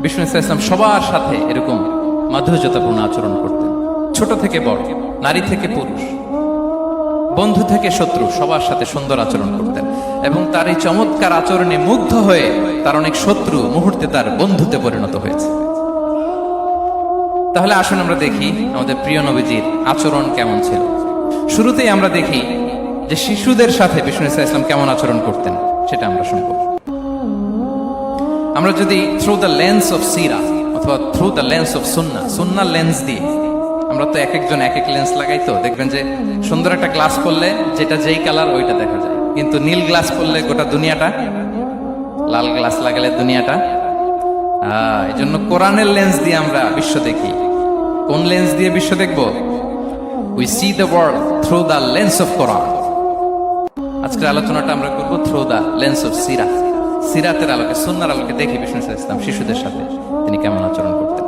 বিষ্ণু ইসলাম সবার সাথে এরকম মাধুর্যতাপূর্ণ আচরণ করতেন, ছোট থেকে বড়, নারী থেকে পুরুষ, বন্ধু থেকে শত্রু, সবার সাথে সুন্দর আচরণ করতেন। এবং তার এই চমৎকার আচরণে মুগ্ধ হয়ে তার অনেক শত্রু মুহূর্তে তার বন্ধুতে পরিণত হয়েছে। তাহলে আসুন আমরা দেখি আমাদের প্রিয় নবীজির আচরণ কেমন ছিল। শুরুতেই আমরা দেখি যে শিশুদের সাথে বিষ্ণু ইসলাম কেমন আচরণ করতেন, সেটা আমরা শুনব। আমরা যদি থ্রু দ্য লেন্স অফ সিরা অথবা through the lens of Sunnah lens দিয়ে, আমরা তো এক একজন এক এক লেন্স লাগাই, তো দেখবেন যে সুন্দর একটা গ্লাস করলে যেটা যেই কালার ওইটা দেখা যায়, কিন্তু নীল গ্লাস করলে গোটা দুনিয়াটা, লাল গ্লাস লাগালে দুনিয়াটা। এই জন্য কোরআনের লেন্স দিয়ে আমরা বিশ্ব দেখি। কোন লেন্স দিয়ে বিশ্ব দেখব? We see the world through the lens of Quran. আজকের আলোচনাটা আমরা করবো থ্রু দ্য লেন্স অফ সিরাতের আলোকে, সুন্নাহর আলোকে দেখি বিষ্ণু ইসলাম শিশুদের সাথে তিনি কেমন আচরণ করতেন।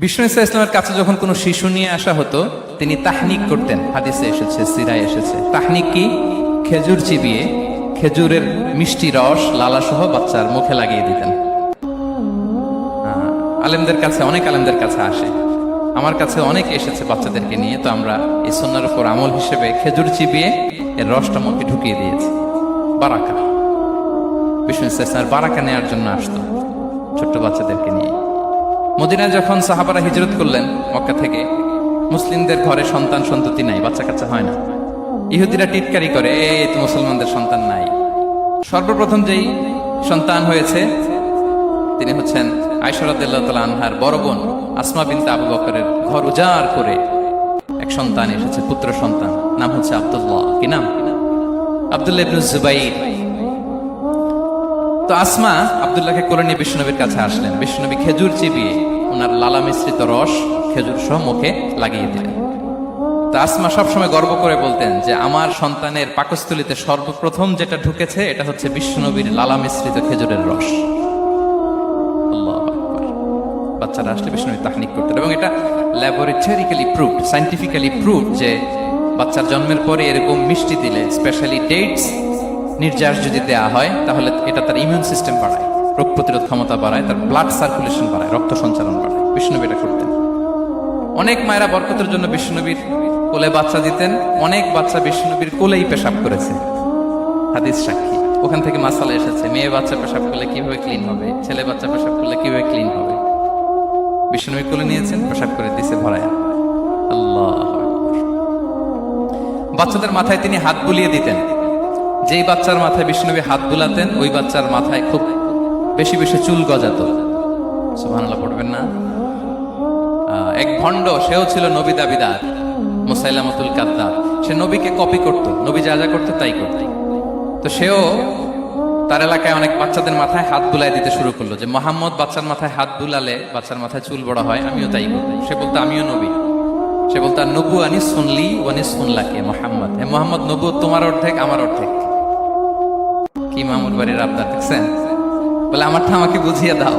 বিষ্ণু ইসলামের কাছে যখন কোনো শিশু নিয়ে আসা হতো, তিনি তাহনিক করতেন। হাদিসে এসেছে, সিরায় এসেছে। তাহনিক কি? খেজুর চিবিয়ে খেজুরের মিষ্টি রস লালা সহ বাচ্চার মুখে লাগিয়ে দিতেন। আলেমদের কাছে, অনেক আলেমদের কাছে আসে, আমার কাছে অনেক এসেছে বাচ্চাদেরকে নিয়ে। তো আমরা এই সুন্নাহর উপর আমল হিসেবে খেজুর চিবিয়ে এর রসটা মুখে ঢুকিয়ে দিয়েছি। বারাকা, বিষ্ণু ইসলামের বারাকা নেওয়ার জন্য আসতো ছোট্ট বাচ্চাদেরকে নিয়ে। মদিনায় যখন সাহাবারা হিজরত করলেন মক্কা থেকে, মুসলিমদের ঘরে সন্তান সন্ততি নাই, বাচ্চা কাচ্চা হয় না। ইহুদিরা টিটকারি করে, এই তো মুসলমানদের সন্তান নাই। সর্বপ্রথম যেই সন্তান হয়েছে তিনি হচ্ছেন আয়েশা রাদিয়াল্লাহু তাআলা আনহার বড় বোন আসমা বিনতে আবু বকরের ঘর উজাড় করে এক সন্তান এসেছে, পুত্র সন্তান, নাম হচ্ছে আব্দুল্লাহ। কি নাম? আব্দুল্লাহ ইবনে জুবাইর। তো আসমা আব্দুল্লাহকে কোলে নিয়ে বিষ্ণুনবীর কাছে আসলেন। বিষ্ণুনবী খেজুর চিবিয়ে ওনার লালা মিশ্রিত রস খেজুর সহ মুখে লাগিয়ে দিলেন। তো আসমা সবসময় গর্ব করে বলতেন যে আমার সন্তানের পাকস্থলীতে সর্বপ্রথম যেটা ঢুকেছে এটা হচ্ছে বিষ্ণুনবীর লালা মিশ্রিত খেজুরের রস। আল্লাহু আকবার। বাচ্চারা আসলে বিষ্ণুনবী তাহনিক করতেন, এবং এটা ল্যাবরেটরিক্যালি প্রুভড, সায়েন্টিফিক্যালি প্রুভড যে বাচ্চার জন্মের পরে এরকম মিষ্টি দিলে, স্পেশালি ডেটস নির্যাস যদি দেয়া হয়, তাহলে এটা তার ইমিউন সিস্টেম বাড়ায়, রোগ প্রতিরোধ ক্ষমতা বাড়ায়, তার ব্লাড সার্কুলেশন বাড়ায়, রক্ত সঞ্চালন বাড়ায়। বিষ্ণুনবী এটা করতেন। অনেক মায়েরা বরকতের জন্য বিষ্ণুনবীর কোলে বাচ্চা দিতেন। অনেক বাচ্চা বিষ্ণুনবীর কোলেই পেশাব করেছে, হাদিস সাক্ষী। ওখান থেকে মাসালা এসেছে, মেয়ে বাচ্চা পেশাব করলে কিভাবে ক্লিন হবে, ছেলে বাচ্চা পেশাব করলে কিভাবে ক্লিন হবে। বিষ্ণুনবী কোলে নিয়েছেন, পেশাব করে দিছে ভরায়া। আল্লাহ। বাচ্চাদের মাথায় তিনি হাত বুলিয়ে দিতেন। যেই বাচ্চার মাথায় বিষ্ণুনবী হাত বুলাতেন, ওই বাচ্চার মাথায় খুব বেশি বেশি চুল গজাত। সুবহানাল্লাহ পড়বেন না? এক ভণ্ড, সেও ছিল নবী দাবিদার, মুসাইলামাতুল কাযযাব। সে নবীকে কপি করত, নবী যা যা করতো তাই করত। তো সেও তার এলাকায় অনেক বাচ্চাদের মাথায় হাত বুলাই দিতে শুরু করলো, যে মুহাম্মদ বাচ্চার মাথায় হাত বুলালে বাচ্চার মাথায় চুল বড় হয়, আমিও তাই করব। সে বলতো আমিও নবী। সে বলতো নবু আনিস শুনলি ওয়ানিস শুনলাকে মোহাম্মদ, হে মোহাম্মদ, নবু তোমার অর্ধেক আমার অর্ধেক। কি মামুর বাড়ির আবদার দেখছেন? বলে আমারটা আমাকে বুঝিয়ে দাও।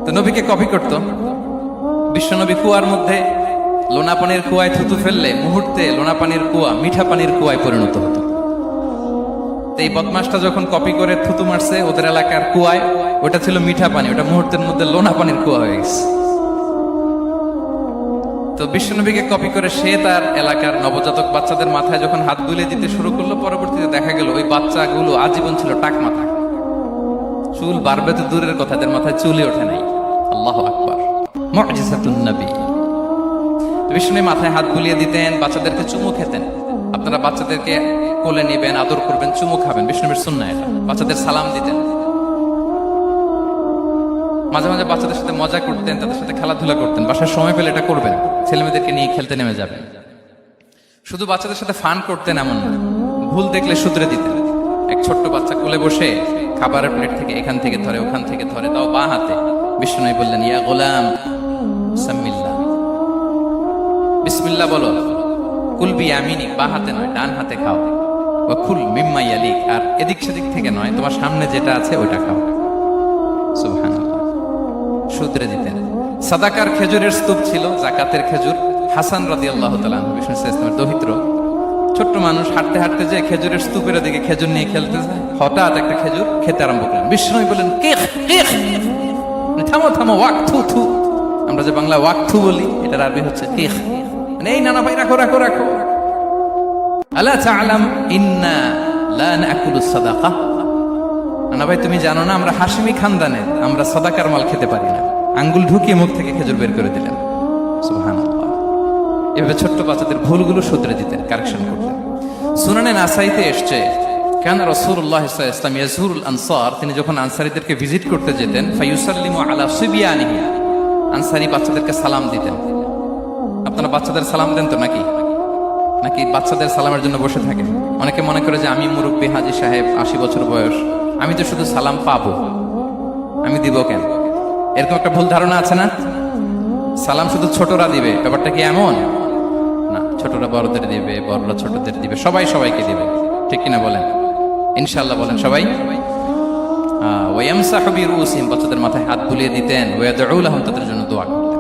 তো নবীকে কপি করত। বিশ্বনবী কুয়ার মধ্যে লোনা পানির কুয়ায় থুতু ফেললে মুহূর্তে লোনা পানির কুয়া মিঠা পানির কুয়ায় পরিণত হতো। এই বদমাসটা যখন কপি করে থুতু মারছে ওদের এলাকার কুয়ায়, ওটা ছিল মিঠা পানি, ওটা মুহূর্তের মধ্যে লোনা পানির কুয়া হয়ে গেছে। তো বিশ্বনবীকে কপি করে সে তার এলাকার নবজাতক বাচ্চাদের মাথায় যখন হাত বুলিয়ে দিতে শুরু করলো, পরবর্তীতে দেখা গেল ওই বাচ্চাগুলো আজীবন ছিল টাক মাথা। চুল বাড়বে তো দূরের কথা, এদের মাথায় চুলই ওঠে নাই। আল্লাহু আকবার। মুআজিজাতুন নবী। বিষ্ণুনবী মাথায় হাত বুলিয়ে দিতেন, বাচ্চাদেরকে চুমু খেতেন। আপনারা বাচ্চাদেরকে কোলে নেবেন, আদর করবেন, চুমু খাবেন, বিষ্ণুনবীর সুন্নাহ এটা। বাচ্চাদের সালাম দিতেন। মাঝে মাঝে বাচ্চাদের সাথে মজা করতেন, তাদের সাথে খেলাধুলা করতেন। বাসার সময় পেলে এটা করবেন, ছেলেমেয়েদেরকে নিয়ে খেলতে নেমে যাবেন। শুধু বাচ্চাদের সাথে ফান করতেন এমন না, ভুল দেখলে শুধরে দিতেন। এক ছোট্ট বাচ্চা কোলে বসে খাবারের প্লেট থেকে এখান থেকে ধরে, ওখান থেকে ধরে, তাও বাঁ হাতে। বিষ্ণুনবী বললেন, ইয়া গোলাম সাম্মিল্লাহ, বিসমিল্লাহ বলো। কুল বিয়ামিনিক, বাঁ হাতে নয় ডান হাতে খাও। ওয়া কুল মিম্মা ইয়ালিক, আর এদিক সেদিক থেকে নয়, তোমার সামনে যেটা আছে ওইটা খাও। সুবহানাল্লাহ। শুধরে দিতেন। সাদাকার খেজুরের স্তূপ ছিল, যাকাতের খেজুর। হাসান রাদিয়াল্লাহু তাআলা আনহু, বিষ্ণু ইসলামের দৌহিত্র, ছোট্ট মানুষ, হাঁটতে হাঁটতে যে খেজুরের স্তূপের দিকে খেজুর নিয়ে খেলতে যায়, হঠাৎ একটা খেজুর খেতে আরম্ভ করলেন। বিষ্ণু বলেন, থামো থামো, ওয়াক থু থু। আমরা যে বাংলা ওয়াক থু বলি, এটার আরবি হচ্ছে কিখ। মানে এই নানা ভাই রাখো রাখো রাখো। আলা তা'লাম ইন্না লা নাকুলু সাদাকা। নানা ভাই তুমি জানো না আমরা হাশিমি খানদানের, আমরা সাদাকার মাল খেতে পারি না। আঙ্গুল ঢুকিয়ে মুখ থেকে খেজুর বের করে দিলেন। সুবহানাল্লাহ। এভাবে ছোট্ট বাচ্চাদের ভুলগুলো শুধরে দিতেন, কারেকশন করতেন। সুনানে নাসাইতে এসছে কানা রাসূলুল্লাহ সাল্লাল্লাহু আলাইহি ওয়াসাল্লাম ইয়াজুরুল আনসার, তিনি যখন আনসারীদেরকে ভিজিট করতে যেতেন, ফায়ুসাল্লিমু আলা সিবিয়ানিহি, আনসারী বাচ্চাদেরকে সালাম দিতেন। আপনারা বাচ্চাদের সালাম দেন তো নাকি? নাকি বাচ্চাদের সালামের জন্য বসে থাকেন? অনেকে মনে করে যে আমি মুরব্বী হাজী সাহেব, 80 বছর বয়স, আমি তো শুধু সালাম পাবো, আমি দিব কেন? এরকম একটা ভুল ধারণা আছে না? সালাম শুধু ছোটরা দিবে, ব্যাপারটা কি এমন না? ছোটরা বড়দের দিবে, বড়রা ছোটদের দিবে, সবাই সবাইকে দিবে, ঠিক কিনা বলেন? ইনশাআল্লাহ বলেন সবাই। ওয়ায়ামসাহু বিরুসিহিম, বাচ্চাদের মাথায় হাত বুলিয়ে দিতেন। ওয়ায়াদউ লাহুম, তাদের জন্য দোয়া করতেন।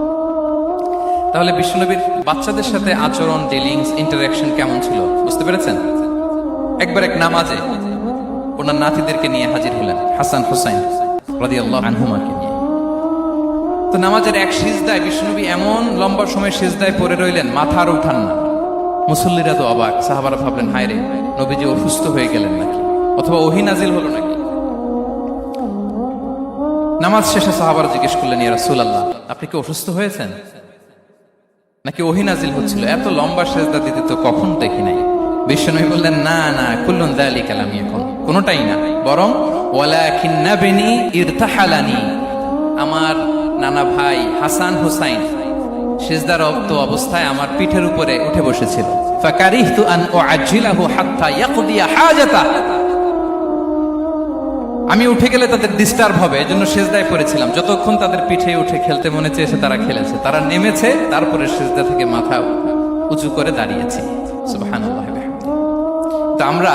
তাহলে বিশ্বনবীর বাচ্চাদের সাথে আচরণ, ডিলিংস, ইন্টারঅ্যাকশন কেমন ছিল বুঝতে পেরেছেন? একবার এক নামাজে ওনার নাতিদেরকে নিয়ে হাজির হলেন, হাসান হুসাইন রাদিয়াল্লাহু আনহুমাকে নিয়ে। তো নামাজের এক সিজদায় বিশ্বনবী এমন লম্বা সময় সিজদায় পড়ে রইলেন, মাথা আর উঠান না। মুসল্লিরা তো অবাক, সাহাবারা ভাবলেন হায় রে, নবীজি অসুস্থ হয়ে গেলেন নাকি, অথবা ওহী নাজিল হলো নাকি। নামাজ শেষে সাহাবারা জিজ্ঞেস করলেন, ইয়া রাসূলুল্লাহ, আপনি কি অসুস্থ হয়েছেন নাকি ওহী নাজিল হচ্ছিল? এত লম্বা সিজদা দিতে তো কখন দেখি নাই। বিশ্বনবী বললেন, না না, কুল্লুন যালিকা লাম ইয়াকুন, কোনটাই না, বরং ওয়ালাকিন্না বিনি ইরতাহালানি, আমার নানা ভাই হাসান হুসাইন সিজদারত অবস্থায় আমার পিঠের উপরে উঠে বসেছিল। ফাকারিহতু আন উআজ্জিলাহু হাত্তা ইয়াকদিয়া হাজাতা, আমি উঠে গেলে তাদের ডিস্টার্ব হবে, এজন্য সিজদায় পড়েছিলাম। যতক্ষণ তাদের পিঠে উঠে খেলতে মনে চেয়েছে তারা খেলেছে, তারা নেমেছে, তারপরে সিজদা থেকে মাথা উঁচু করে দাঁড়িয়েছি। সুবহানাল্লাহ। তো আমরা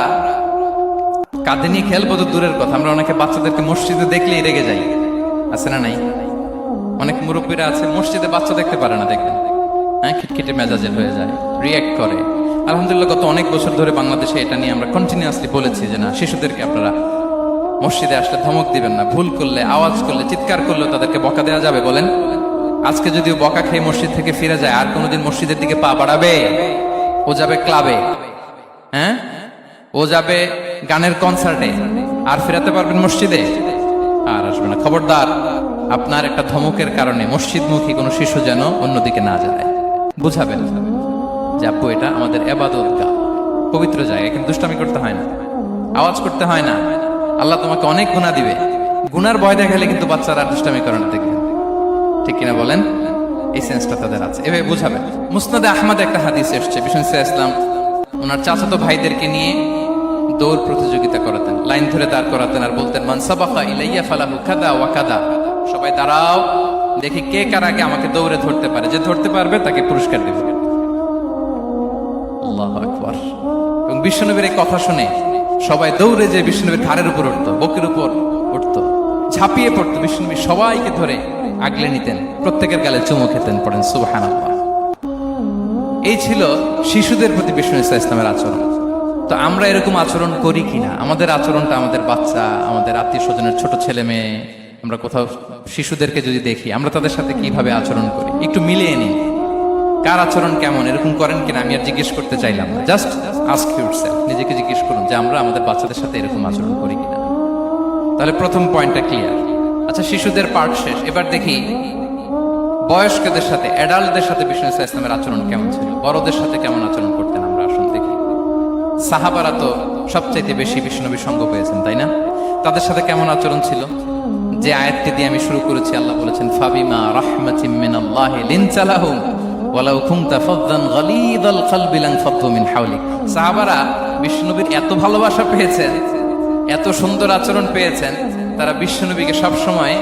কাঁধে নিয়ে খেলবো তো দূরের কথা, আমরা অনেকে বাচ্চাদেরকে মসজিদে দেখলেই রেগে যাই, আছে না নাই? অনেক মুরব্বীরা আছে মসজিদে বাচ্চা দেখতে পারে না, দেখবেন হ্যাঁ, খিটখিটে মেজাজের হয়ে যায়, রিয়্যাক্ট করে। আলহামদুলিল্লাহ গত অনেক বছর ধরে বাংলাদেশে এটা নিয়ে আমরা কন্টিনিউয়াসলি বলেছি যে না, শিশুদেরকে আপনারা মসজিদে আসলে ধমক দিবেন না, ভুল করলে, আওয়াজ করলে, চিৎকার করলে তাদেরকে বকা দেওয়া যাবে? বলেন। আজকে যদিও বকা খেয়ে মসজিদ থেকে ফিরে যায়, আর কোনোদিন মসজিদের দিকে পা বাড়াবে? ও যাবে ক্লাবে, হ্যাঁ, ও যাবে গানের কনসার্টে, আর ফেরাতে পারবেন মসজিদে? আর আসবে না। খবরদার, আপনার একটা ধমকের কারণে মসজিদমুখী কোনো শিশু যেন অন্যদিকে না যায়। বুঝাবেন যে আব্বু এটা আমাদের ইবাদতগাহ, পবিত্র জায়গা, কিন্তু দুষ্টামি করতে হয় না, আওয়াজ করতে হয় না, আল্লাহ তোমাকে অনেক গুনাহ দিবে। গুনার ভয় দেখালে কিন্তু বাচ্চারা আর দুষ্টামি করে না, দেখবেন, ঠিক কিনা বলেন? এই সেন্সটা তাদের আছে, এভাবে বুঝাবেন। মুসনাদে আহমদ একটা হাদিস এসছে, বিষ্ণু ইসলাম ওনার চাচাতো ভাইদেরকে নিয়ে দৌড় প্রতিযোগিতা করাতেন, লাইন ধরে দাঁড় করাতেন, আর বলতেন মান সাবাকা ইলাইয়া ফালাহু কাদা ওয়া কাদা, সবাই দাঁড়াও, দেখি কে কার আগে আমাকে দৌড়ে ধরতে পারে, যে ধরতে পারবে তাকে পুরস্কার দেব। আল্লাহু আকবার। এবং বিশ্বনবীর এই কথা শুনে সবাই দৌড়ে যে বিশ্বনবীর ঘাড়ের উপর উঠতো, বুকের উপর উঠতো, ঝাঁপিয়ে পড়তো, বিশ্বনবী সবাইকে ধরে আগলে নিতেন, প্রত্যেকের গালে চুমু খেতেন। পড়েন সুবহানাল্লাহ। এই ছিল শিশুদের প্রতি বিষ্ণু ইসলামের আচরণ। তো আমরা এরকম আচরণ করি কিনা? আমাদের আচরণটা আমাদের বাচ্চা, আমাদের আত্মীয় স্বজনের ছোট ছেলে মেয়ে, আমরা কোথাও শিশুদেরকে যদি দেখি, আমরা তাদের সাথে কিভাবে আচরণ করি একটু মিলিয়ে নিন। কার আচরণ কেমন, এরকম করেন কিনা আমি আর জিজ্ঞেস করতে চাইলাম না, জাস্ট আস্ক ইউরসেলফ, নিজেকে জিজ্ঞেস করুন যে আমরা আমাদের বাচ্চাদের সাথে এরকম আচরণ করি কিনা। তাহলে প্রথম পয়েন্টটা ক্লিয়ার। আচ্ছা, শিশুদের পার্ট শেষ, এবার দেখি বয়স্কদের সাথে, অ্যাডাল্টদের সাথে বিষ্ণু ইসলামের আচরণ কেমন ছিল, বড়দের সাথে কেমন আচরণ করতেন আমরা। আসুন দেখি। সাহাবারা তো সবচাইতে বেশি বিষ্ণুনবীর সঙ্গ পেয়েছেন, তাই না? তাদের সাথে কেমন আচরণ ছিল? যে আয়াতটি দিয়ে আমি শুরু করেছি, আল্লাহ বলেছেন ফাবিমা রাহমাতিম মিনাল্লাহি লিনতা লাহুম ওয়ালাউ কুনতা ফাযযান গালিযাল কলবি লানফাদ্দু মিন হাওলিক। সাহাবারা বিষ্ণুনবীর এত ভালোবাসা পেয়েছেন, এত সুন্দর আচরণ পেয়েছেন, তারা বিশ্বনবীকে সবসময়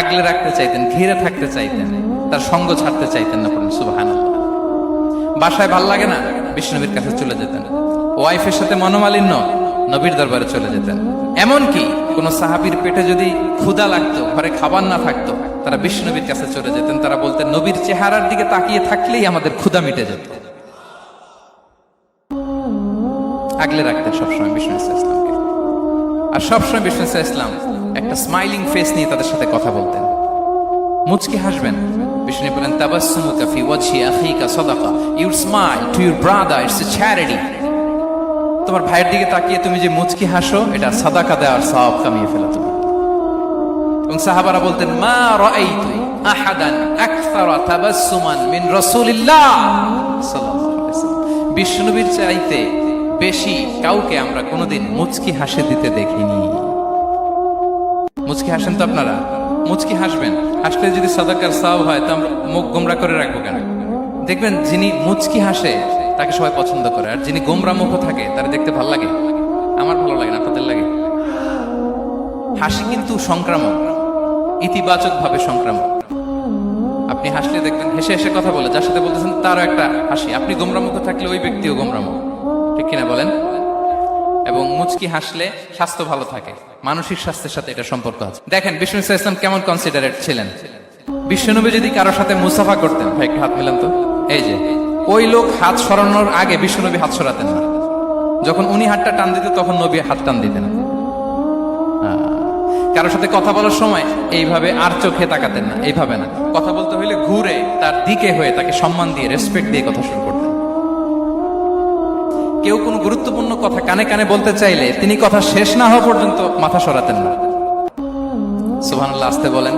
আগলে রাখতে চাইতেন, ঘিরে থাকতে চাইতেন, তার সঙ্গ ছাড়তে চাইতেন না। পড়েন সুবহানাল্লাহ। বাসায় ভাল লাগে না, বিশ্বনবীর কাছে চলে যেতেন। ওয়াইফের সাথে মনোমালিন্য, নবীর দরবারে চলে যেতেন। এমনকি কোন সাহাবীর পেটে যদি ক্ষুধা লাগতো, ঘরে খাবার না থাকতো, তারা বিশ্বনবীর কাছে চলে যেতেন। তারা বলতেন নবীর চেহারার দিকে তাকিয়ে থাকলেই আমাদের ক্ষুধা মিটে যেত। আগলে রাখতেন সবসময় বিষ্ণু ইসলামকে। আর সবসময় বিষ্ণু ইসলাম একটা স্মাইলিং ফেস নিয়ে তাদের সাথে কথা বলতেন। মুচকি হাসবেন। বিষ্ণু বলেন তাবাসসুমুকা ফি ওয়াজহি আখিকা সাদাকা, you smile to your brother, it's a charity. তোমার ভাইয়ের দিকে তাকিয়ে তুমি যে মুচকি হাসো, এটা সাদাকা দেওয়ার সওয়াব কামিয়ে ফেলো তুমি। এবং সাহাবারা বলতেন মা রাআইতু আহাদান আকসারা তাবাসসুমান মিন রাসূলিল্লাহ সাল্লাল্লাহু আলাইহি ওয়াসাল্লাম। বিষ্ণুবীর চাইতে বেশি কাউকে আমরা কোনোদিন মুচকি হাসি দিতে দেখিনি। মুচকি হাসেন তো আপনারা? মুচকি হাসবেন। হাসলে যদি সাদাকার সওয়াব হয়, তো আমরা মুখ গোমরা করে রাখবো কেন? দেখবেন যিনি মুচকি হাসে তাকে সবাই পছন্দ করে, আর যিনি গোমরা মুখ থাকে তার দেখতে ভালো লাগে। আমার ভালো লাগে না, আপনাদের লাগে? হাসি কিন্তু সংক্রামক, ইতিবাচক ভাবে সংক্রামক। আপনি হাসলে দেখবেন হেসে হেসে কথা বলে, যার সাথে বলতেছেন তারও একটা হাসি। আপনি গোমরা মুখ থাকলে ওই ব্যক্তিও গোমরা মুখ, ঠিক কিনা বলেন? এবং মুচকি হাসলে স্বাস্থ্য ভালো থাকে, মানসিক স্বাস্থ্যের সাথে এটা সম্পর্ক আছে। দেখেন বিষ্ণু ইসলাম কেমন কনসিডারেট ছিলেন। বিশ্বনবী যদি কারোর সাথে মুসাফা করতেন, ভাই একটু হাত মিলান তো, এই যে ওই লোক হাত সরানোর আগে বিশ্বনবী হাত সরাতেন না। যখন উনি হাতটা টান দিতেন তখন নবী হাত টান দিতেন। কারোর সাথে কথা বলার সময় এইভাবে আর চোখে তাকাতেন না, এইভাবে না। কথা বলতে হইলে ঘুরে তার দিকে হয়ে তাকে সম্মান দিয়ে, রেসপেক্ট দিয়ে কথা শুরু করতেন। কেউ কোনো গুরুত্বপূর্ণ কথা কানে কানে বলতে চাইলে তিনি কথা শেষ না হওয়া পর্যন্ত মাথা সরাতেন না। সুবহানাল্লাহ, আসতে বলেন।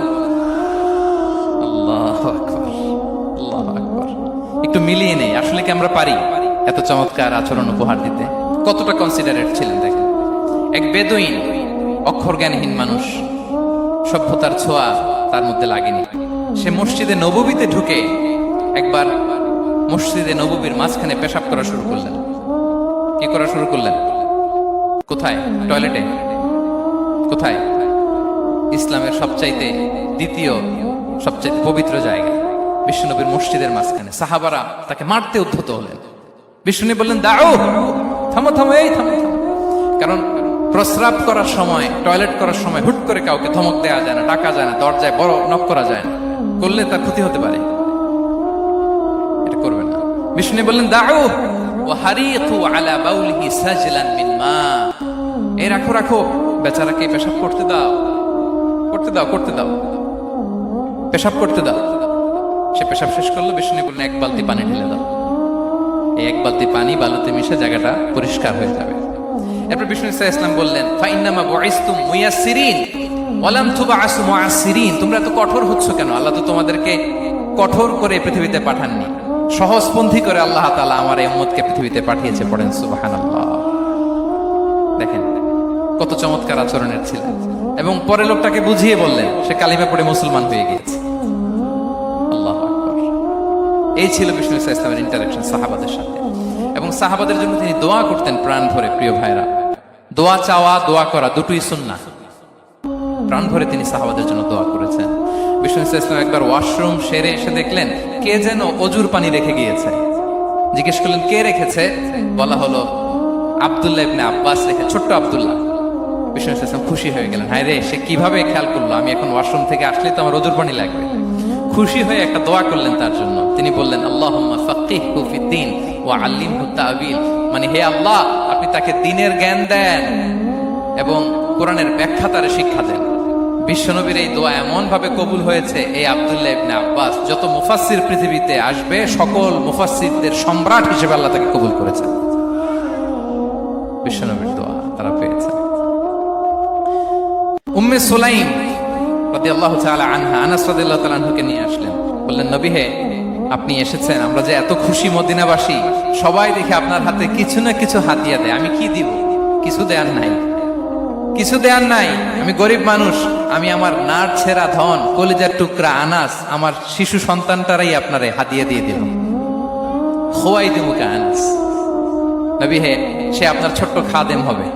আল্লাহু আকবার, আল্লাহু আকবার। একটু মিলিয়ে নেই, আসলে কি আমরা পারি এত চমৎকার আচরণ উপহার দিতে? কতটা কনসিডারেট ছিলেন দেখেন। এক বেদুইন, অক্ষর জ্ঞানহীন মানুষ, সভ্যতার ছোঁয়া তার মধ্যে লাগেনি। সে মসজিদে নববীতে ঢুকে একবার মসজিদে নববীর মাঝখানে পেশাব করা শুরু করলেন। কি করা শুরু করলেন? কোথায়? টয়লেটে? কোথায়? ইসলামের সবচাইতে দ্বিতীয় সবচাইতে পবিত্র জায়গা, বিশ্বনবীর মসজিদের মাঝখানে। সাহাবারা তাকে মারতে উদ্ধত হলেন। বিষ্ণু বললেন দাও, থামো থামো, এই থামো থামো। কারণ প্রস্রাব করার সময়, টয়লেট করার সময় হুট করে কাউকে ধমক দেওয়া যায় না, ডাকা যায় না, দরজায় বড় নক করা যায় না, করলে তার ক্ষতি হতে পারে, এটা করবে না। বিষ্ণু বললেন দাও ওয়াহারিকু আলা বাউলিহি সাজলান মিন মা, এই রাখো রাখো, বেচারাকে পেশাব করতে দাও, করতে দাও, করতে দাও, পেশাব করতে দাও। সে পেশাব শেষ করলো। বিষ্ণু বললেন এক বালতি পানি ঢেলে দাও। এই এক বালতি পানি বালুতে মিশে জায়গাটা পরিষ্কার হয়ে যাবে। এরপর বিষ্ণু ইসলাম বললেন ফাইন্নামা বুইসতুম মুয়াসসিরিন ওয়া লাম তুবআসু মুআসসিরিন, তোমরা তো কঠোর হচ্ছ কেন? আল্লাহ তো তোমাদেরকে কঠোর করে পৃথিবীতে পাঠাননি, সহজপন্থী করে আল্লাহ তাআলা আমার এই উম্মতকে পৃথিবীতে পাঠিয়েছে। পড়েন সুবহানাল্লাহ। দেখেন কত চমৎকার আচরণের ছিলেন। এবং পরে লোকটাকে বুঝিয়ে বললেন, সে কালিমা পড়ে মুসলমান হয়ে গিয়েছে। আল্লাহু আকবার। এই ছিল বিষ্ণু ইসলামের ইন্টারেকশন সাহাবাদের সাথে। এবং সাহাবাদের জন্য তিনি দোয়া করতেন প্রাণ ভরে। প্রিয় ভাইরা, দোয়া চাওয়া, দোয়া করা দুটোই সুন্নাহ। প্রাণ ভরে তিনি সাহাবাদের জন্য দোয়া করেছেন। বিষ্ণু ইসলাম একবার ওয়াশরুম সেরে এসে দেখলেন কে যেন অজুর পানি রেখে গিয়েছে। জিজ্ঞেস করলেন কে রেখেছে? বলা হলো আব্দুল্লাহ ইবনে আব্বাস রেখে, ছোট্ট আব্দুল্লাহ। বিষ্ণু ইসলাম খুশি হয়ে গেলেন, হায় রে, সে কিভাবে খেয়াল করলো, আমি এখন ওয়াশরুম থেকে আসলে তো আমার অজুর পানি লাগবে। খুশি হয়ে একটা দোয়া করলেন তার জন্য। তিনি বললেন আল্লাহুম্মা ফাক্কিহহু ফিদ্দীন ওয়া আল্লিমহু তা'বীল, মানে হে আল্লাহ, আপনি তাকে দ্বীনের জ্ঞান দেন এবং কোরআনের ব্যাখ্যা তারে শিক্ষা দেন। বিশ্বনবীর এই দোয়া এমন ভাবে কবুল হয়েছে, এই আব্দুল্লাহ ইবনে আব্বাস যত মুফাসসির পৃথিবীতে আসবে সকল মুফাসসিরদের সম্রাট হিসেবে আল্লাহ তাকে কবুল করেছেন। বিশ্বনবীর দোয়া তারা পেয়েছেন। উম্মে সুলাইম রাদিয়াল্লাহু তাআলা আনহা, আনাস রাদিয়াল্লাহু তাআলা আনহুকে নিয়ে আসলেন। বললেন নবী হে, আপনি এসেছেন, আমরা যে এত খুশি মদিনাবাসী, সবাই দেখে আপনার হাতে কিছু না কিছু হাতিয়া দেয়, আমি কি দিব? কিছু দেয়ার নাই, কিছু দেয়ার নাই। আমি গরিব মানুষ, আমি আমার নার ছেঁড়া ধন, কলিজার টুকরা আনাস, আমার শিশু সন্তানটারাই আপনারে হাদিয়া দিয়ে দিল। খোয়াই দিমুকা আনাস। নবী হে, সে আপনার ছোট্ট খাদেম হবে,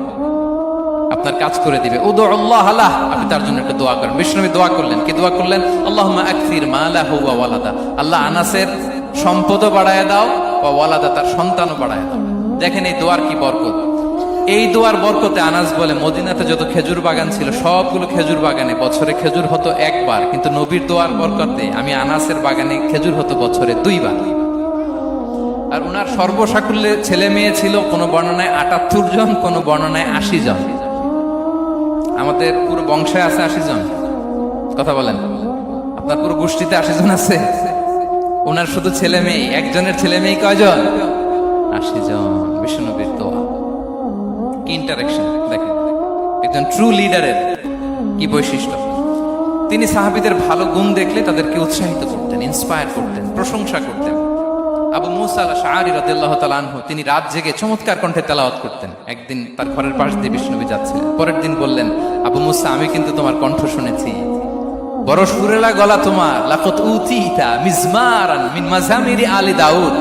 আপনার কাজ করে দিবে। উদুল্লাহ আলাহ, আপনি তার জন্য একটা দোয়া করেন। বিষ্ণু নবী দোয়া করলেন, কি দোয়া করলেন? আল্লাহুম্মা আকসির মালাহু ওয়া ওয়ালাদা, আল্লাহ আনাসের সম্পদও বাড়ায় দাও, ওয়া ওয়ালাদা, তার সন্তানও বাড়ায় দাও। দেখেন এই দোয়ার কি বরকত। এই দোয়ার বরকতে আনাস বলে মদিনাতে যত খেজুর বাগান ছিল সবগুলো খেজুর বাগানে বছরে খেজুর হতো একবার, কিন্তু নবীর দোয়ার বরকতে আমি আনাসের বাগানে খেজুর হতো বছরে 2 বার। আর উনার সর্বসাকুল্যে ছেলে মেয়ে ছিল, কোনো বর্ণনায় 78 জন, কোনো বর্ণনায় 80 জন। আমাদের পুরো বংশে আছে 80 জন, কথা বলেন। আপনার পুরো গোষ্ঠীতে 80 জন আছে, ওনার শুধু ছেলে মেয়ে, একজনের ছেলে মেয়ে কয়জন? 80 জন। বিশ্বনবীর দোয়া, কি ইন্টারেকশন দেখেন একজন ট্রু লিডারের কি বৈশিষ্ট্য। তিনি সাহাবীদের ভালো গুণ দেখলে তাদেরকে উৎসাহিত করতেন, ইন্সপায়ার করতেন, প্রশংসা করতেন। আবু মুসা আল-আশআরী রাদিয়াল্লাহু তাআলা আনহু তিনি রাত জেগে চমৎকার কণ্ঠে তেলাওয়াত করতেন। একদিন তার ঘরের পাশ দিয়ে বিষ্ণুনবী যাচ্ছিলেন, পরের দিন বললেন, আবু মুসা আমি কিন্তু তোমার কণ্ঠ শুনেছি, বড় সুরেলা গলা তোমার, লাকাত উতিতা মিজমারান মিন মাজামিরি আলি দাউদ।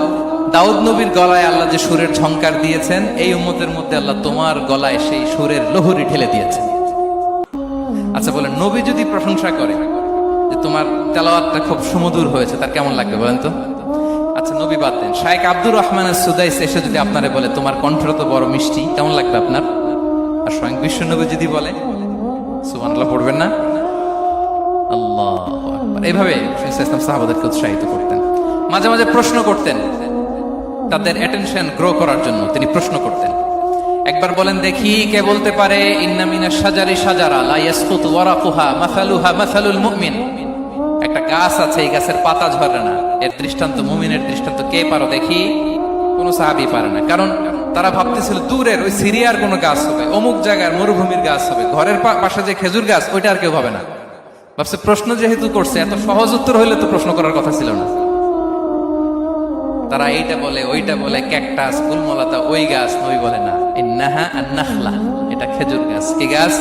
দাউদ নবীর গলায় আল্লাহ যে সুরের ঝংকার দিয়েছেন, এই উম্মতের মধ্যে আল্লাহ তোমার গলায় সেই সুরের লহরী ঢেলে দিয়েছেন। আচ্ছা বলেন, নবী যদি প্রশংসা করে যে তোমার তেলাওয়াতটা খুব সুমধুর হয়েছে, তার কেমন লাগবে বলেন তো? আচ্ছা নবী বাদ দেন, শায়েখ আব্দুর রহমান সুদাইস এসে যদি আপনারে বলে তোমার কণ্ঠটা তো বড় মিষ্টি, কেমন লাগবে আপনার? আর স্বয়ং বিশ্বনবী যদি বলে, সুবহানাল্লাহ পড়বেন না? আল্লাহু আকবার। এইভাবে ইসলাম সাহাবাদেরকে উৎসাহিত করতেন। মাঝে মাঝে প্রশ্ন করতেন, তাদের অ্যাটেনশন গ্রো করার জন্য তিনি প্রশ্ন করতেন। একবার বলেন দেখি, কে বলতে পারে ইন্না মিনাশ শাজারি শাজারা লা ইয়াসকুতু ওয়ারাকুহা মাসালুহা মাসালুল মুমিন। একটা গাছ আছে, এই গাছের পাতা ঝরে না, এর দৃষ্টান্ত মুমিনের দৃষ্টান্ত। কে পারো দেখি? কোন সাহাবী পারে না, কারণ তারা ভাবতেছিল দূরের ওই সিরিয়ার কোন গাছ হবে, অমুক জায়গার মরুভূমির গাছ হবে, ঘরের পাশে যে খেজুর গাছ ওইটা আর কেউ হবে না। ভাবছে প্রশ্ন যেহেতু করছে, এত সহজ উত্তর হইলে তো প্রশ্ন করার কথা ছিল না। তারা এইটা বলে ওইটা বলে, ক্যাকটাস গুলমলাতা ওই গাছ, নবী বলে না, ইন্নাহা আন-নাখলা, এটা খেজুর গাছ। কি গাছ?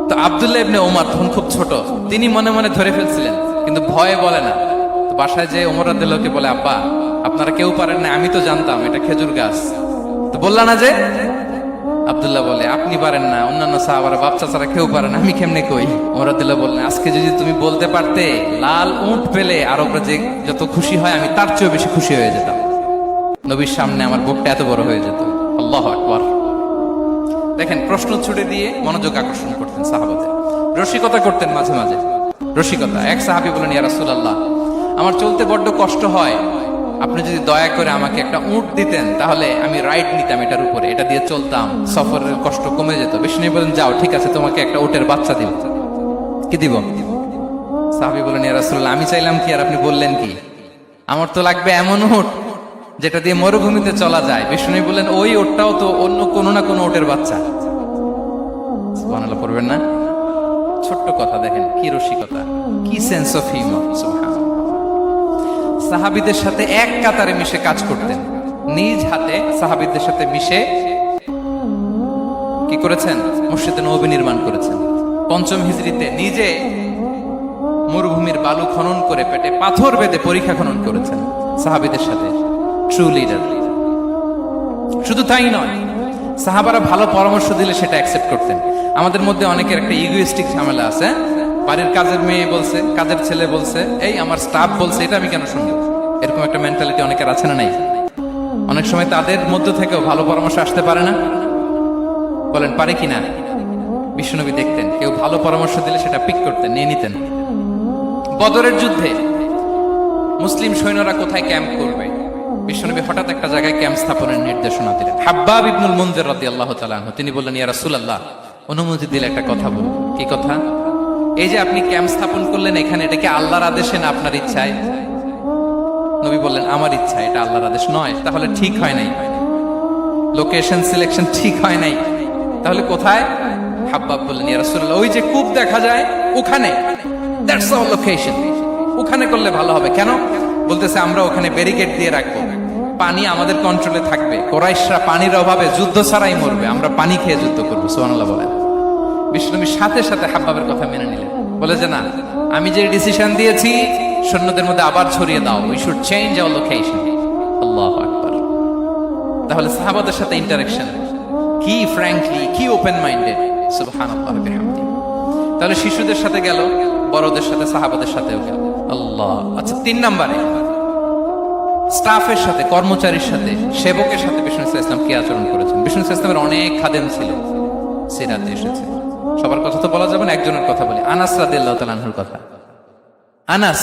তো আব্দুল্লাহ ইবনে ওমর তখন খুব ছোট, তিনি মনে মনে ধরে ফেলছিলেন, কিন্তু ভয়ে বলে না। তো বাসায় যে ওমর রাদিয়াল্লাহু বলে, আব্বা আপনারা কেউ পারেন না, আমি তো জানতাম এটা খেজুর গাছ, তো বললা না যে? আব্দুল্লাহ বলে, আপনি পারেন না, অন্যান্য সাহাবারা বাচ্চা ছাড়া কেউ পারে না, আমি কেমনে কই? ওমর রাদিয়াল্লাহু বললেন, আজকে যদি তুমি বলতে পারতে, লাল উট পেলে আরবরা যে যত খুশি হয়, আমি তার চেয়েও বেশি খুশি হয়ে যেতাম। নবীর সামনে আমার বুকটা এত বড় হয়ে যেত। আল্লাহু আকবার। দেখেন, প্রশ্ন ছুড়ে দিয়ে মনোযোগ আকর্ষণ করতেন সাহাবাদের, রসিকতা করতেন মাঝে মাঝে। রসিকতা, এক সাহাবী বলেন, ইয়া রাসূলুল্লাহ আমার চলতে বড্ড কষ্ট হয়, আপনি যদি দয়া করে আমাকে একটা উট দিতেন, তাহলে আমি রাইড নিতাম এটার উপরে, এটা দিয়ে চলতাম, সফরের কষ্ট কমে যেত। বিষ্ণু বলেন, যাও ঠিক আছে, তোমাকে একটা উটের বাচ্চা দিব। কি দিব? সাহাবী বলেন, ইয়া রাসূলুল্লাহ আমি চাইলাম কি আর আপনি বললেন কি? আমার তো লাগবে এমন উট যেটা দিয়ে মরুভূমিতে চলা যায়। বিষ্ণু বললেন, ওই উটটাও তো অন্য কোনো না কোনো উটের বাচ্চা। সুবহানাল্লাহ পড়বেন না? ছোট্ট কথা, দেখেন কি রসিকতা, কি সেন্স অফ হিউমার। সুবহানাল্লাহ। সাহাবীদের সাথে এক কাতারে মিশে কাজ করতেন, নিজ হাতে সাহাবীদের সাথে মিশে কি করেছেন? মসজিদে নববী নির্মাণ করেছেন। ৫ম হিজরিতে নিজে মরুভূমির বালু খনন করে পেটে পাথর বেঁধে পরীক্ষা খনন করেছেন সাহাবীদের সাথে। True leader. শুধু তাই নয়, সাহাবারা ভালো পরামর্শ দিলে সেটা অ্যাকসেপ্ট করতেন। আমাদের মধ্যে অনেকের একটা ইগোইস্টিক ঝামেলা আছে, বাড়ির কাজের মেয়ে বলছে, কাজের ছেলে বলছে, এই আমার স্টাফ বলছে, এটা আমি কেন শুনবো? এরকম একটা মেন্টালিটি অনেকের আছে না নাই? অনেক সময় তাদের মধ্য থেকেও ভালো পরামর্শ আসতে পারে না, বলেন পারে কিনা? বিশ্বনবী দেখতেন, কেউ ভালো পরামর্শ দিলে সেটা পিক করতেন, নিয়ে নিতেন। বদরের যুদ্ধে মুসলিম সৈন্যরা কোথায় ক্যাম্প করবে, বিশ্বনবী হঠাৎ একটা জায়গায় ক্যাম্প স্থাপনের নির্দেশনা দিলেন। হাব্বাব ইবনুল মুনজির রাদিয়াল্লাহু তাআলা আনহু তিনি বললেন, ইয়া রাসূলুল্লাহ অনুমতি দিলে একটা কথা বলবো। কি কথা? এই যে আপনি ক্যাম্প স্থাপন করলেন এখানে, এটা কি আল্লাহর আদেশে না আপনার ইচ্ছায়? নবী বললেন, আমার ইচ্ছা, এটা আল্লাহর আদেশ নয়। তাহলে ঠিক হয় নাই, লোকেশন সিলেকশন ঠিক হয় নাই। তাহলে কোথায়? হাব্বাব বললেন, ইয়া রাসূলুল্লাহ ওই যে কূপ দেখা যায় ওখানে, দ্যাটস আওয়ার লোকেশন, ওখানে করলে ভালো হবে। কেন? বলতেছে, আমরা ওখানে ব্যারিকেড দিয়ে রাখবো, পানি আমাদের কন্ট্রোলে থাকবে, কুরাইশরা পানির অভাবে যুদ্ধ ছাড়াই মরবে, আমরা পানি খেয়ে যুদ্ধ করবো। সুবহানাল্লাহ বলেন। বিষ্ণুনবী সাথে সাথে হাব্বাবের কথা মেনে নিলেন, বলে যে না, আমি যে ডিসিশন দিয়েছি সৈন্যদের মধ্যে আবার ছড়িয়ে দাও, we should change our location. আল্লাহু আকবার। তাহলে সাহাবাদের সাথে ইন্টারেকশন কি ফ্র্যাঙ্কলি, কি ওপেন মাইন্ডেড। সুবহানাল্লাহ বিহামদিহি। তাহলে শিশুদের সাথে গেল, বড়দের সাথে, সাহাবাদের সাথেও গেল। আল্লাহ। আচ্ছা, 3 নম্বরে স্টাফের সাথে, কর্মচারীর সাথে, সেবকের সাথে বিষ্ণু ইসলাম কি আচরণ করেছেন? বিষ্ণু ইসলামের অনেক খাদেম ছিল, সিরাতে এসেছে। সবার কথা তো বলা যাবে না, একজনের কথা বলি, আনাস রাদিয়াল্লাহু তাআলা আনহুর কথা। আনাস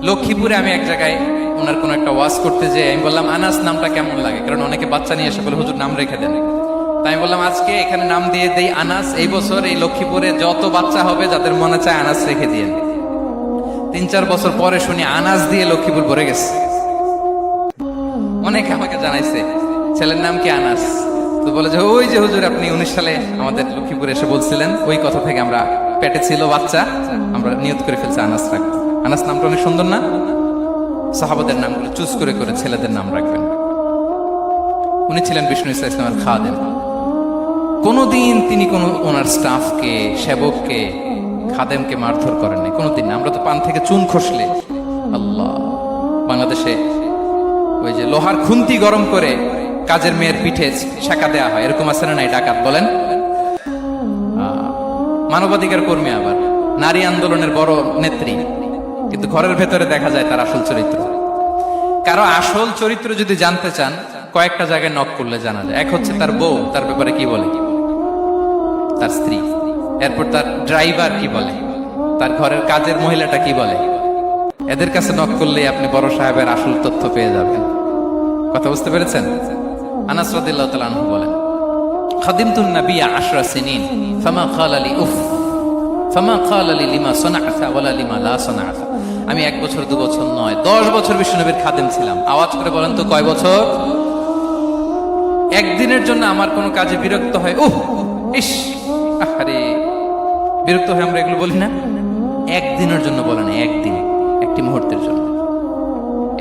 লক্ষ্মীপুরে, আমি এক জায়গায় ওনার কোন একটা ওয়াজ করতে যেয়ে আমি বললাম, আনাস নামটা কেমন লাগে? কারণ অনেকে বাচ্চা নিয়ে এসে বলে, হুজুর নাম রেখে দেন। তাই আমি বললাম, আজকে এখানে নাম দিয়ে দেই আনাস। এই বছর এই লক্ষ্মীপুরে যত বাচ্চা হবে, যাদের মনে চায় আনাস রেখে দিয়ে। 3-4 বছর পরে শুনি আনাস দিয়ে লক্ষ্মীপুর ভরে গেছে। অনেকে আমাকে জানাইছে ছেলের নাম কি আনাস, তো বলে যে ওই যে হুজুর আপনি 19 সালে আমাদের লক্ষ্মীপুরে এসে বলছিলেন, ওই কথা থেকে আমরা পেটে ছিল বাচ্চা, আমরা নিয়ত করে ফেলছি আনাস রাখবো। আনাস নামটা অনেক সুন্দর না? সাহাবাদের নামগুলো চুজ করে করে ছেলেদের নাম রাখবেন। উনি ছিলেন বিষ্ণু ইসা ইসলামের খাদেম। কোনোদিন তিনি কোনো ওনার স্টাফকে, সেবককে, খাদেমকে মারধর করেন নাই কোনোদিন। আমরা তো পান থেকে চুন খসলে আল্লাহ, বাংলাদেশে ওই যে লোহার খুন্তি গরম করে কাজের মেয়ের পিঠে শাঁকা দেয়া হয়, এরকম আছে না নাই? ডাকাত বলেন, মানবাধিকার কর্মী, আবার নারী আন্দোলনের বড় নেত্রী, কিন্তু ঘরের ভেতরে দেখা যায় তার আসল চরিত্র। কারো আসল চরিত্র যদি জানতে চান, কয়েকটা জায়গায় নক করলে জানা যায়। এক হচ্ছে তার বউ তার ব্যাপারে কি বলে, তার স্ত্রী, এরপর তার ড্রাইভার কি বলে, তার ঘরের কাজের মহিলাটা কি বলে। এদের কাছে নক করলে আপনি বড় সাহেবের আসল তথ্য পেয়ে যাবেন। কথা বুঝতে পেরেছেন? আনাস রাদিয়াল্লাহু তাআলা আনহু বলেন, খাদিমতুন নাবিয়্যা 10 সিনিন ফামা ক্বালা লি উফ ফামা ক্বালা লি লিমা সানা'তা ওয়ালা লিমা লা সানা'তা। আমি 1 বছর 2 বছর নয়, 10 বছর বিশ্বনবীর খাদেম ছিলাম। আওয়াজ করে বলেন তো কয় বছর? একদিনের জন্য আমার কোনো কাজে বিরক্ত হয়, উহ ইস আরে, বিরক্ত হয়ে আমরা এগুলো বলি না? একদিনের জন্য বলে না, একদিন, একটি মুহূর্তের জন্য।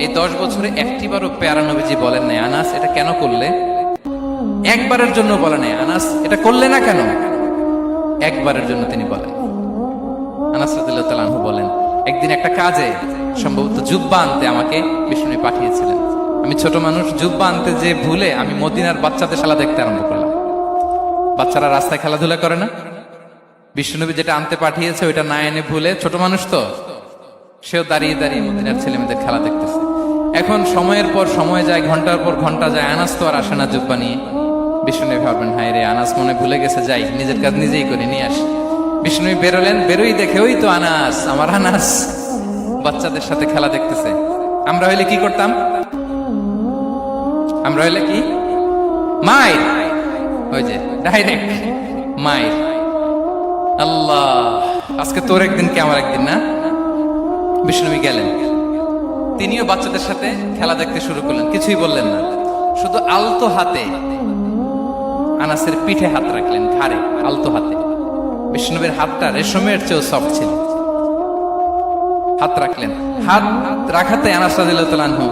এই 10 বছরে একটিবারও পেয়ারা নবীজি বলেন নাই আনাস এটা কেন করলে, একবারের জন্য বলে নাই আনাস এটা করলে না কেন, একবারের জন্য তিনি বলেন। আনাস রাদিয়াল্লাহু তাআলা আনহু বলেন, একদিন একটা কাজে সম্ভবত জুব্বা আনতে আমাকে বিষ্ণু পাঠিয়েছিলেন। আমি ছোট মানুষ, জুব্বা আনতে যে ভুলে আমি মদিনার বাচ্চাদের খেলা দেখতে আরম্ভ করলাম। বাচ্চারা রাস্তায় খেলাধুলা করে না, বিষ্ণুনবী যেটা আনতে পাঠিয়েছে ওইটা না এনে ভুলে, ছোট মানুষ তো, সেও দাঁড়িয়ে দাঁড়িয়ে মদিনার ছেলেমেয়েদের খেলা দেখতেছে। এখন সময়ের পর সময় যায়, ঘন্টার পর ঘন্টা যায়, আনাস তো আর আসে না জুব্বা নিয়ে। বিষ্ণুনবী ভাববেন হায় রে, আনাস মনে ভুলে গেছে, যাই নিজের কাজ নিজেই করে নিয়ে আসি। বিষ্ণুনবী বেরোলেন, বেরোই দেখে ওই তো আনাস, আমার আনাস বাচ্চাদের সাথে খেলা দেখতেছে। আমরা হইলে কি করতাম? আমরা হইলে কি মাইর, ওই যে ডাইরেক্ট মাইর। আল্লাহ, আজকে তোর একদিন কি আমার একদিন না? বিষ্ণুনবী গেলেন, তিনিও বাচ্চাদের সাথে খেলা দেখতে শুরু করলেন, কিছুই বললেন না, শুধু আলতো হাতে আনাসের পিঠে হাত রাখলেন, ঘাড়ে আলতো হাতে। বিষ্ণুনবীর হাতটা রেশমের চেয়েও সফট ছিল। হাত রাখলেন, হাত রাখাতে আনাস রাদিয়াল্লাহু তাআলা আনহু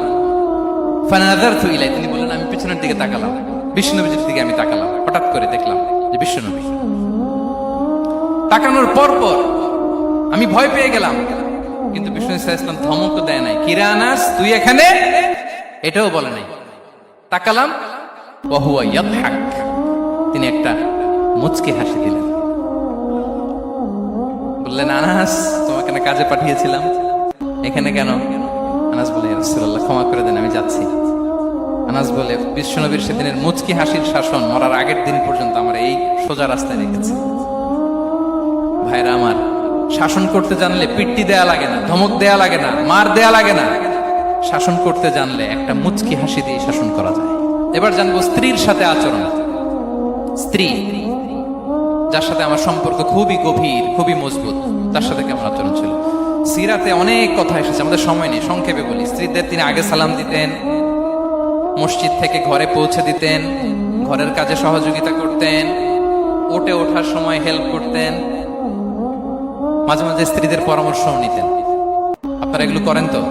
ফানাযারতু ইলাই, তিনি বললেন আমি পিছনের দিকে তাকালাম, বিষ্ণুনবীর দিকে আমি তাকালাম। হঠাৎ করে দেখলাম যে বিষ্ণুনবী। তাকানোর পর পর আমি ভয় পেয়ে গেলাম, কিন্তু বিষ্ণু সাল্লাল্লাহু আলাইহি ওয়াসাল্লাম ধমক দেয় নাই, কিরে আনাস তুই এখানে, এটাও বলে নাই। তাকালাম, ওয়া হুয়া ইয়াদহাক, তিনি একটা মুচকি হাসি দিলেন। বললেন আনাস তোমাকে না কাজে পাঠিয়েছিলাম, এখানে কেন? আনাস বলে ইয়া রাসূলুল্লাহ ক্ষমা করে দেন, আমি যাচ্ছি। আনাস বলে বিশ্বনবীর সেদিনের মুচকি হাসির শাসন মরার আগের দিন পর্যন্ত আমার এই সোজা রাস্তায় রেখেছে। ভাইরা আমার, শাসন করতে জানলে পিট্টি দেয়া লাগে না, ধমক দেয়া লাগে না, মার দেয়া লাগে না। শাসন করতে জানলে একটা মুচকি হাসি দিয়ে শাসন করা যায়। এবার জানবো স্ত্রীর সাথে আচরণ। স্ত্রী যার সাথে আমার সম্পর্ক খুবই গভীর, খুবই মজবুত, তার সাথে কেমন আচরণ ছিল। সিরাতে অনেক কথা এসেছে, আমাদের সময় নেই, সংক্ষেপে বলি। স্ত্রীদের তিনি আগে সালাম দিতেন, মসজিদ থেকে ঘরে পৌঁছে দিতেন, ঘরের কাজে সহযোগিতা করতেন, ওঠে ওঠার সময় হেল্প করতেন, মাঝে মাঝে স্ত্রীদের পরামর্শও নিতেন। আপনারা এগুলো করেন তো?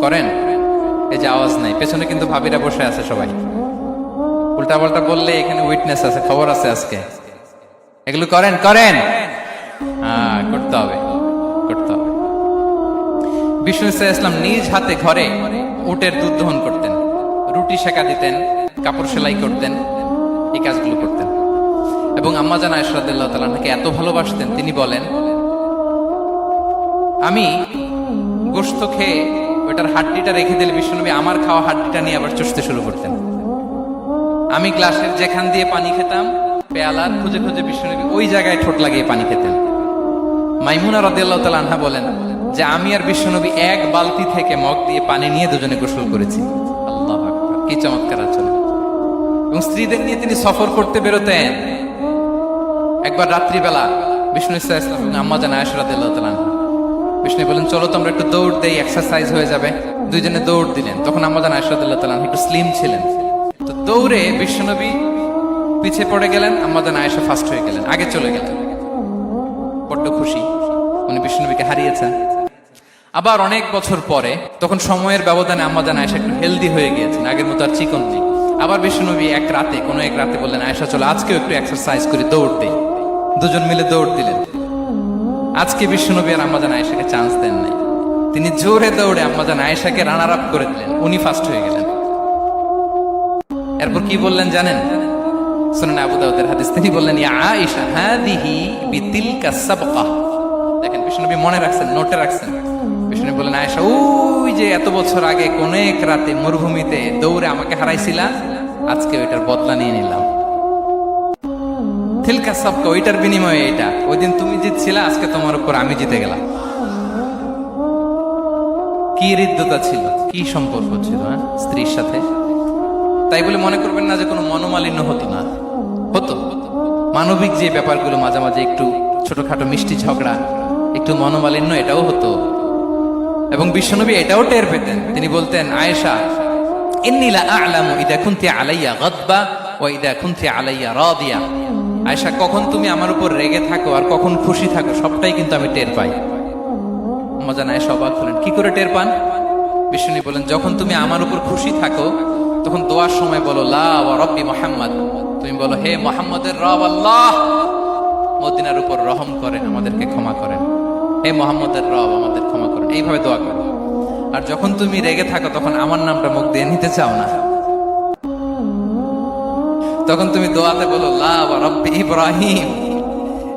করেন? এই যে আওয়াজ নাই, পেছনে কিন্তু ভাবিরা বসে আছে সবাই। উল্টা পাল্টা বললে এখানে উইটনেস আছে, খবর আছে আজকে। এগুলো করেন? করেন? করতে হবে, করতে হবে। বিষ্ণু ইসলাম নিজ হাতে ঘরে উটের দুধ দহন করতেন, রুটি সেকা দিতেন, কাপড় সেলাই করতেন, এই কাজগুলো করতেন। এবং আম্মা জান আয়েশা রাদিয়াল্লাহু তাআলা আনহাকে এত ভালোবাসতেন, তিনি বলেন আমি গোশত খেয়ে ওইটার হাড্ডিটা রেখে দিলে বিশ্বনবী আমার খাওয়া হাড্ডিটা নিয়ে আবার চষতে শুরু করতেন। আমি গ্লাসের যেখান দিয়ে পানি খেতাম, পেয়ালার খুঁজে খুঁজে বিশ্বনবী ওই জায়গায় ঠোঁট লাগিয়ে পানি খেতেন। মাইমুনা রাদিয়াল্লাহু তাআলা আনহা বলেন যে আমি আর বিশ্বনবী এক বালতি থেকে মগ দিয়ে পানি নিয়ে দুজনে গোসল করেছি। আল্লাহু আকবার, কি চমৎকার আচরণ। এবং স্ত্রীদের নিয়ে তিনি সফর করতে বেরোতেন। একবার রাত্রিবেলা বিষ্ণু ইসলাম আম্মা জান আয়েশা রাদিয়াল্লাহু তাআলা আনহা বিষ্ণু বিষ্ণু বলেন চলো তো আমরা একটু দৌড় দেই, এক্সারসাইজ হয়ে যাবে। দুইজনে দৌড় দিলেন। তখন আম্মা জান আয়েশা রাদিয়াল্লাহু তাআলা একটু স্লিম ছিলেন। তো দৌড়ে বিশ্বনবী পিছে পড়ে গেলেন, আম্মা জান আয়েশা ফার্স্ট হয়ে গেলেন, আগে চলে গেলেন। বড্ড খুশি, উনি বিশ্বনবীকে হারিয়েছেন। আবার অনেক বছর পরে, তখন সময়ের ব্যবধানে আম্মা জান আয়েশা একটু হেলদি হয়ে গিয়েছেন, আগের মতো আর চিকন নেই। আবার বিশ্বনবী এক রাতে বললেন আয়েশা চলো আজকেও একটু এক্সারসাইজ করি, দৌড় দেই। দুজন মিলে দৌড় দিলেন। আজকে বিশ্বনবী আর আম্মা জান আয়েশাকে চান্স দেন নাই, তিনি জোরে দৌড়ে আম্মা জান আয়েশাকে রানার আপ করে দিলেন, উনি ফার্স্ট হয়ে গেলেন। এরপর কি বললেন জানেন? সুনান আবু দাউদের হাদিস, তিনি বললেন ইয়া আয়েশা হাদিহি বিতিলকা সাবকা। দেখেন বিশ্বনবী মনে রাখছেন, নোটে রাখছেন। বিশ্বনবী বললেন আয়েশা, ওই যে এত বছর আগে কোন এক রাতে মরুভূমিতে দৌড়ে আমাকে হারাইছিলা, আজকে ওইটার বদলা নিয়ে নিলাম। তিলকা সাবকা, ওইটার বিনিময়ে এটা। ওই দিন তুমি জিতছিলা, আজকে তোমার উপর আমি জিতে গেলাম। কি হৃদ্যতা ছিল, কি সম্পর্ক ছিল স্ত্রীর সাথে। তাই বলে মনে করবেন না যে কোনো মনোমালিন্য হতো না, হতো। মানবিক যে ব্যাপারগুলো মাঝে মাঝে একটু ছোটখাটো মিষ্টি ঝগড়া, একটু মনোমালিন্য, এটাও হতো। এবং বিশ্বনবী এটাও টের পেতেন। তিনি বলতেন আয়েশা ইন্নী লা আ'লামু ইযা কুনতি আলাইয়া গাদবা ওয়া ইযা কুনতি আলাইয়া রাদিয়া। আয়েশা, কখন তুমি আমার উপর রেগে থাকো আর কখন খুশি থাকো সবটাই কিন্তু আমি টের পাই। আম্মা জান আয়েশা অবাক হলেন, কি করে টের পান? বিশ্বনবী বলেন যখন তুমি আমার উপর খুশি থাকো তখন দোয়ার সময় বলো লা ওয়া রাব্বি মুহাম্মদ, তুমি বলো হে মুহাম্মদের রব আল্লাহ, মদিনার উপর রহম করেন, আমাদেরকে ক্ষমা করেন। হে মুহাম্মদের রব, আমাদের ক্ষমা করেন, এইভাবে দোয়া করো। আর যখন তুমি রেগে থাকো তখন আমার নামটা মুখ দিয়ে নিতে চাও না, তখন তুমি দোয়াতে বলো লা ওয়া রাব্বি ইব্রাহিম,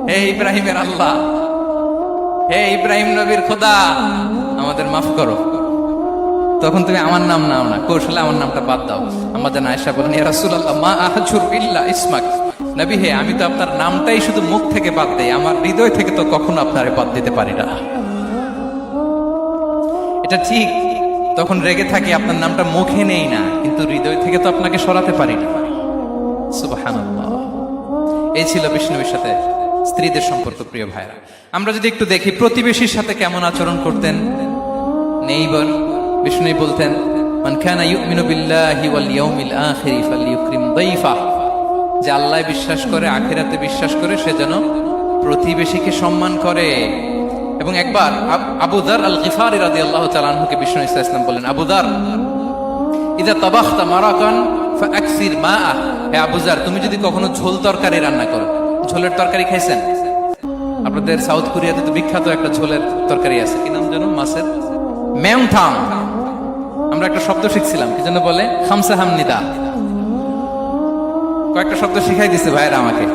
হে ইব্রাহিমের আল্লাহ, হে ইব্রাহিম নবীর খোদা, আমাদের মাফ করো। তখন তুমি আমার নাম নাও না, কৌশলে আমার নামটা বাদ দাও। আমাদের আয়েশা বলেন ইয়া রাসূলুল্লাহ মা আহজুর বিল্লা ইসমাক, নবী হে আমি তো আপনার নামটাই শুধু মুখ থেকে বাদ দেই, আমার হৃদয় থেকে তো কখনো আপনারে বাদ দিতে পারি না। এটা ঠিক, তখন রেগে থাকি, আপনার নামটা মুখে নেই না, কিন্তু হৃদয় থেকে তো আপনাকে সরাতে পারি না। সুবহানাল্লাহ। এই ছিল বিষ্ণুর সাথে স্ত্রীদের সম্পর্ক। প্রিয় ভাইরা, আমরা যদি একটু দেখি প্রতিবেশীর সাথে কেমন আচরণ করতেন নেইবার। বিষ্ণু বলতেন মান কানা ইউমিনু বিল্লাহি ওয়াল ইয়াউমিল আখির ফালইউকরিম দাইফা, যে আল্লাহ বিশ্বাস করে, আখিরাতে বিশ্বাস করে, সে যেন প্রতিবেশীকে সম্মান করে। এবং একবার আবু যার আল গিফারি রাদিয়াল্লাহু তাআলা আনহুকে বিষ্ণু ইসা ইসলাম বললেন আবু যার ইযা তাবাখতা মারাকান ফাআকসির মাআ, হে আবু যার তুমি যদি কখনো ঝোল তরকারি রান্না করো, ঝোলের তরকারি খাইছেন? আপনাদের সাউথ কোরিয়াতে তো বিখ্যাত একটা ঝোলের তরকারি আছে, কি নাম যেন, মাছের মেংথাং। আমরা একটা শব্দ শিখছিলাম, কি জন্য বলে খামসা হামনিদা, কয়েকটা শব্দ শিখাই দিছে ভাইরা আমাকে।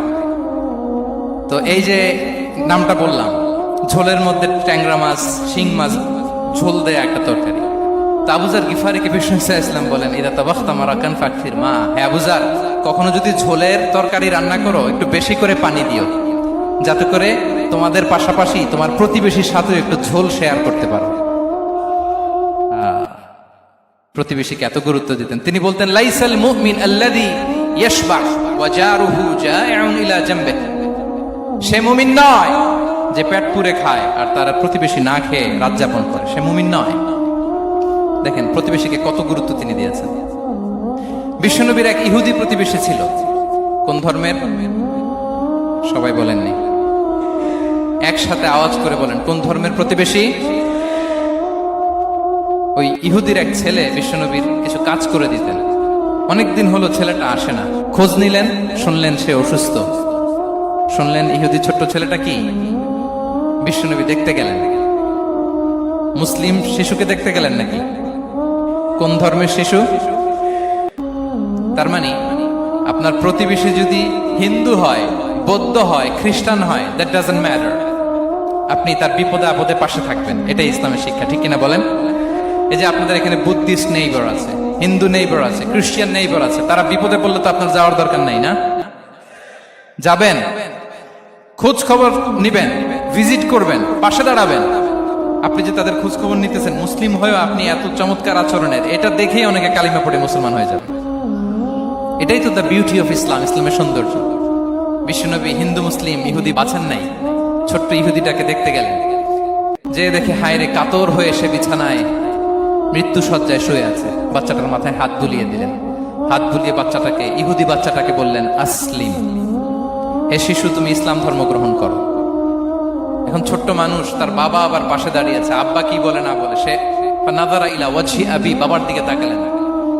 তো এই যে নামটা বললাম, ঝোলের মধ্যে ট্যাংরা মাছ, শিং মাছ ঝোল দেয় একটা তরকারি। তো আবু যার গিফারিকে বিষ্ণু ইসলাম বলেন ইদা তাবাখতা মারাকান ফাকফির মা, হে আবু যার কখনো যদি ঝোলের তরকারি রান্না করো একটু বেশি করে পানি দিও, যাতে করে তোমাদের পাশাপাশি তোমার প্রতিবেশীর সাথে একটু ঝোল শেয়ার করতে পারো। প্রতিবেশীকে এত গুরুত্ব দিতেন। তিনি বলতেন লাইসাল মুমিন আল্লাযী ইয়াশবা ওয়া জারুহু জাইউন ইলা জামবিহি, সে মুমিন নয় যে পেট পুরে খায় আর তার প্রতিবেশী না খেয়ে রাত যাপন করে, সে মুমিন নয়। দেখেন প্রতিবেশীকে কত গুরুত্ব তিনি দিয়েছেন। বিশ্বনবীর এক ইহুদি প্রতিবেশী ছিল। কোন ধর্মের? সবাই বলেননি, একসাথে আওয়াজ করে বলেন, কোন ধর্মের প্রতিবেশী? ওই ইহুদির এক ছেলে বিশ্বনবীর কিছু কাজ করে দিতেন। অনেকদিন হলো ছেলেটা আসে না, খোঁজ নিলেন, শুনলেন সে অসুস্থ। শুনলেন ইহুদি ছোট্ট ছেলেটা কি, বিশ্বনবী দেখতে গেলেন। মুসলিম শিশুকে দেখতে গেলেন নাকি? কোন ধর্মের শিশু? তার মানে আপনার প্রতিবেশী যদি হিন্দু হয়, বৌদ্ধ হয়, খ্রিস্টান হয়, দ্যাট ডাজন্ট ম্যাটার, আপনি তার বিপদে আপদে পাশে থাকবেন। এটাই ইসলামের শিক্ষা, ঠিক কিনা বলেন? এই যে আপনাদের এখানে বুদ্ধিস্ট নেইবার আছে, হিন্দু নেইবার আছে, খ্রিস্টান নেইবার আছে, তারা বিপদে পড়লে তো আপনার যাওয়ার দরকার নাই না? যাবেন, খোঁজ খবর নিবেন, ভিজিট করবেন, পাশে দাঁড়াবেন। আপনি যে তাদের খোঁজ খবর নিতেছেন, মুসলিম হয়েও আপনি এত চমৎকার আচরণের, এটা দেখেই অনেকে কালিমা পড়ে মুসলমান হয়ে যাবে। এটাই তো দ্য বিউটি অফ ইসলাম, ইসলামের সৌন্দর্য। বিশ্বনবী হিন্দু মুসলিম ইহুদি বাছেন নাই, ছোট্ট ইহুদিটাকে দেখতে গেলেন, যে দেখে হায়রে কাতর হয়ে সে বিছানায় মৃত্যু শয্যায় শুয়ে আছে। বাচ্চাটার মাথায় হাত বুলিয়ে দিলেন। হাত বুলিয়ে বাচ্চাটাকে, ইহুদি বাচ্চাটাকে বললেন, আসলিম, হে শিশু তুমি ইসলাম ধর্ম গ্রহণ করো। এখন ছোট্ট মানুষ, তার বাবা আবার পাশে দাঁড়িয়ে আছে, আব্বা কি বলে না বলে, সে নাযারা ইলা ওয়াজহি আবি, বাবার দিকে তাকালেন।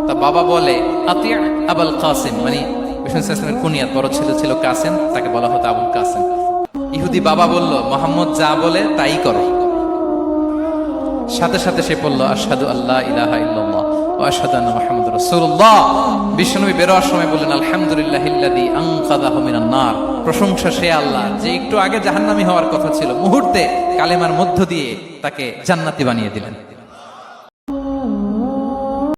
তা বাবা বলে আতি আবুল কাসিম, মানে বিষ্ণু সাল্লাল্লাহু কুনিয়াত, বড় ছেলে ছিল কাসিম, তাকে বলা হতো আবুল কাসিম। ইহুদি বাবা বলল, মুহাম্মদ যা বলে তাই করো। সাথে সাথে সে বলল, আশহাদু আল্লা ইলাহা ইল্লাল্লাহ ওয়া আশহাদু আন্না মুহাম্মাদুর রাসূলুল্লাহ। বিশ্বনবী বেরোয়ার সময় বললেন, আলহামদুলিল্লাহিল্লাযী আনকাযাহু মিনান নার, প্রশংসা সে আল্লাহ যে একটু আগে জাহান্নামী হওয়ার কথা ছিল, মুহূর্তে কালেমার মধ্য দিয়ে তাকে জান্নাতি বানিয়ে দিলেন।